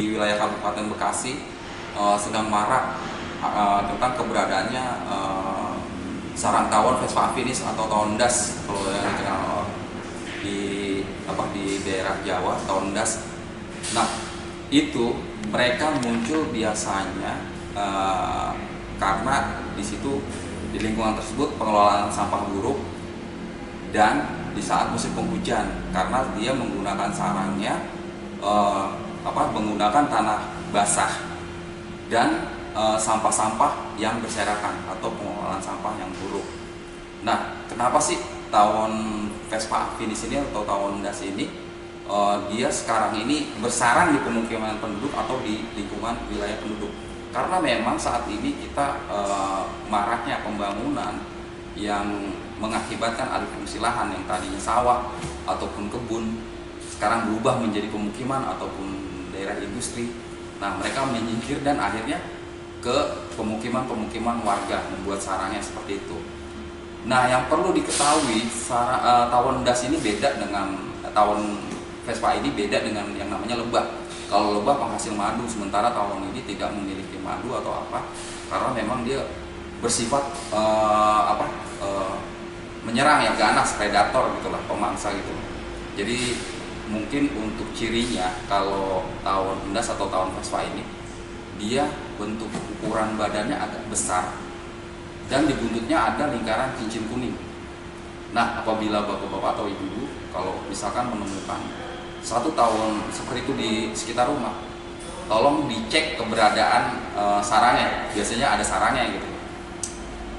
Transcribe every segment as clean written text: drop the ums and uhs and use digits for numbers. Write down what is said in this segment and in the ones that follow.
di wilayah Kabupaten Bekasi sedang marak tentang keberadaannya sarang tawon Vespa afinis atau tawon das, kalau yang dikenal di daerah Jawa, tawon das. Nah, itu mereka muncul biasanya karena di situ, di lingkungan tersebut pengelolaan sampah buruk dan di saat musim penghujan, karena dia menggunakan sarangnya menggunakan tanah basah dan sampah-sampah yang berserakan atau pengelolaan sampah yang buruk. Nah, kenapa sih tawon Vespa afinis ini atau tawon das ini dia sekarang ini bersarang di pemukiman penduduk atau di lingkungan wilayah penduduk? Karena memang saat ini kita maraknya pembangunan yang mengakibatkan alih fungsi lahan yang tadinya sawah ataupun kebun sekarang berubah menjadi pemukiman ataupun daerah industri. Nah, mereka menyingkir dan akhirnya ke pemukiman-pemukiman warga, membuat sarangnya seperti itu. Nah, yang perlu diketahui, tawon das ini beda dengan tawon Vespa ini beda dengan yang namanya lebah. Kalau lebah penghasil madu, sementara tawon ini tidak memiliki madu atau apa, karena memang dia bersifat menyerang, ya, ganas, predator gitulah, pemangsa gitu. Jadi mungkin untuk cirinya, kalau tawon das atau tawon Vespa ini, dia bentuk ukuran badannya agak besar dan di buntutnya ada lingkaran cincin kuning. Nah, apabila bapak-bapak atau ibu-ibu kalau misalkan menemukan satu tawon seperti itu di sekitar rumah, tolong dicek keberadaan sarangnya. Biasanya ada sarangnya gitu.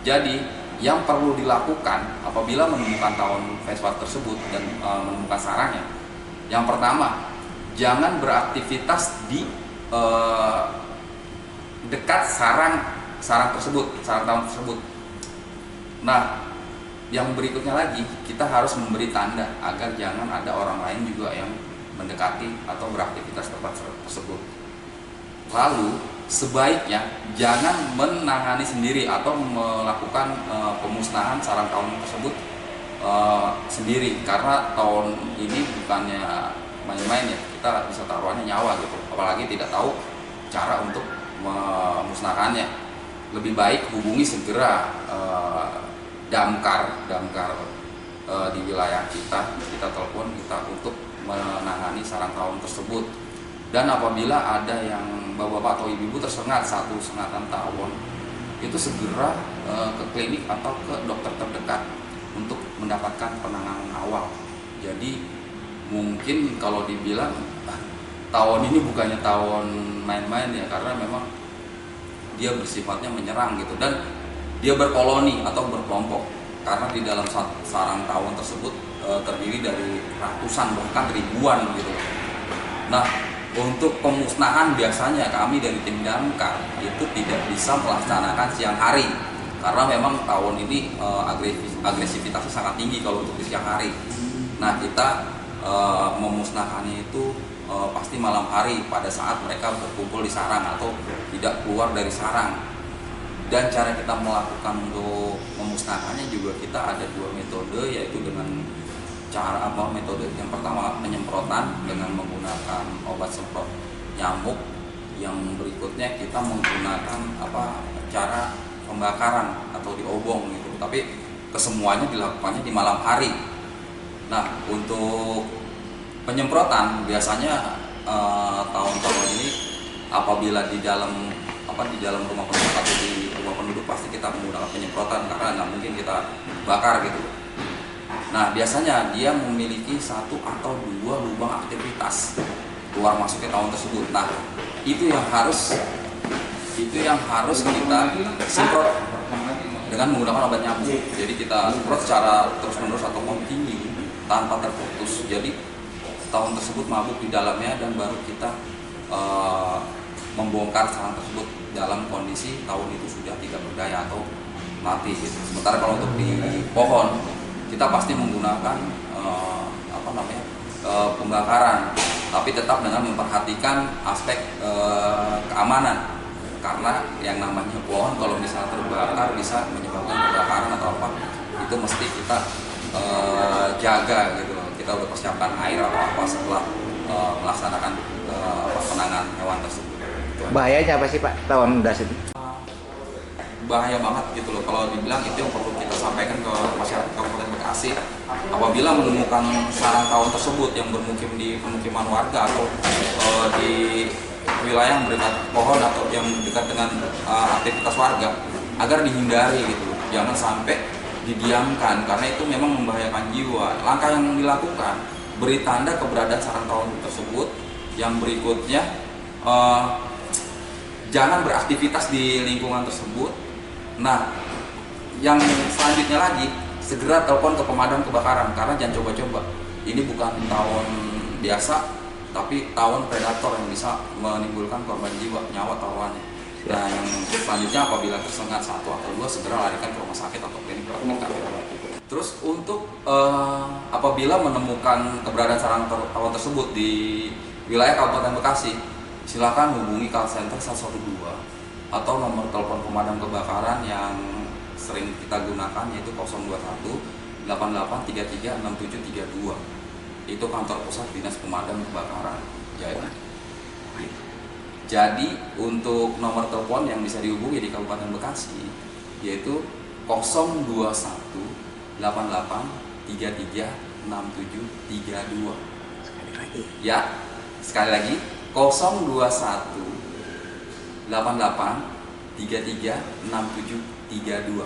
Jadi yang perlu dilakukan apabila menemukan tawon Vespa tersebut dan menemukan sarangnya, yang pertama, jangan beraktivitas di dekat sarang tersebut, sarang tawon tersebut. Nah, yang berikutnya lagi, kita harus memberi tanda agar jangan ada orang lain juga yang mendekati atau beraktivitas tempat tersebut. Lalu, sebaiknya jangan menangani sendiri atau melakukan pemusnahan sarang tawon tersebut sendiri, karena tawon ini bukannya main-main, ya, kita bisa taruhannya nyawa gitu, apalagi tidak tahu cara untuk memusnahkannya. Lebih baik hubungi segera damkar di wilayah kita telepon kita untuk menangani sarang tawon tersebut. Dan apabila ada yang bapak-bapak atau ibu-ibu tersengat satu sengatan tawon, itu segera ke klinik atau ke dokter terdekat untuk mendapatkan penanganan awal. Jadi mungkin kalau dibilang tawon ini bukannya tawon main-main, ya, karena memang dia bersifatnya menyerang gitu, dan dia berkoloni atau berkelompok, karena di dalam sarang tawon tersebut terdiri dari ratusan bahkan ribuan gitu. Nah, untuk pemusnahan biasanya kami dari tim damkar itu tidak bisa melaksanakan siang hari, karena memang tawon ini agresivitasnya sangat tinggi kalau untuk di siang hari. Nah, kita memusnahkannya itu pasti malam hari pada saat mereka berkumpul di sarang atau tidak keluar dari sarang. Dan cara kita melakukan untuk memusnahkannya juga kita ada dua metode, yaitu dengan metode yang pertama penyemprotan dengan menggunakan obat semprot nyamuk, yang berikutnya kita menggunakan cara pembakaran atau diobong gitu, tapi kesemuanya dilakukannya di malam hari. Nah, untuk penyemprotan biasanya tawon-tawon ini apabila di dalam rumah penduduk atau di rumah penduduk pasti kita menggunakan penyemprotan, karena nggak mungkin kita bakar gitu. Nah, biasanya dia memiliki satu atau dua lubang aktivitas keluar masuknya tawon tersebut. Nah, itu yang harus kita semprot dengan menggunakan obat nyamuk. Jadi kita semprot secara terus-menerus atau kontinu tanpa terputus. Jadi tawon tersebut mabuk di dalamnya, dan baru kita membongkar sarang tersebut dalam kondisi tawon itu sudah tidak berdaya atau mati gitu. Sementara kalau untuk di pohon kita pasti menggunakan pembakaran, tapi tetap dengan memperhatikan aspek keamanan, karena yang namanya pohon kalau misalnya terbakar bisa menyebabkan kebakaran atau apa, itu mesti kita jaga gitu. Kita udah persiapkan air atau apa setelah melaksanakan penanganan hewan tersebut. Bahayanya apa sih Pak tawon gas itu? Bahaya banget gitu loh, kalau dibilang itu yang perlu kita sampaikan ke masyarakat Kabupaten Bekasi. Apabila menemukan sarang tawon tersebut yang bermukim di pemukiman warga atau di wilayah yang berdekat pohon atau yang dekat dengan aktivitas warga, agar dihindari gitu loh. Jangan sampai didiamkan karena itu memang membahayakan jiwa. Langkah yang dilakukan, beri tanda keberadaan sarang tawon tersebut. Yang berikutnya, jangan beraktivitas di lingkungan tersebut. Nah, yang selanjutnya lagi, segera telepon ke pemadam kebakaran karena jangan coba-coba. Ini bukan tawon biasa, tapi tawon predator yang bisa menimbulkan korban jiwa, nyawa taruhannya. Nah, yang selanjutnya apabila tersengat satu atau dua, segera larikan ke rumah sakit atau klinik terdekat. Terus untuk apabila menemukan keberadaan sarang tawon tersebut di wilayah Kabupaten Bekasi, silakan hubungi call center 112 atau nomor telepon pemadam kebakaran yang sering kita gunakan, yaitu 021 8833 6732. Itu kantor pusat Dinas Pemadam Kebakaran. Jadi untuk nomor telepon yang bisa dihubungi di Kabupaten Bekasi yaitu 021 8833 6732. Sekali lagi. Ya, sekali lagi 021 88 33 67 32.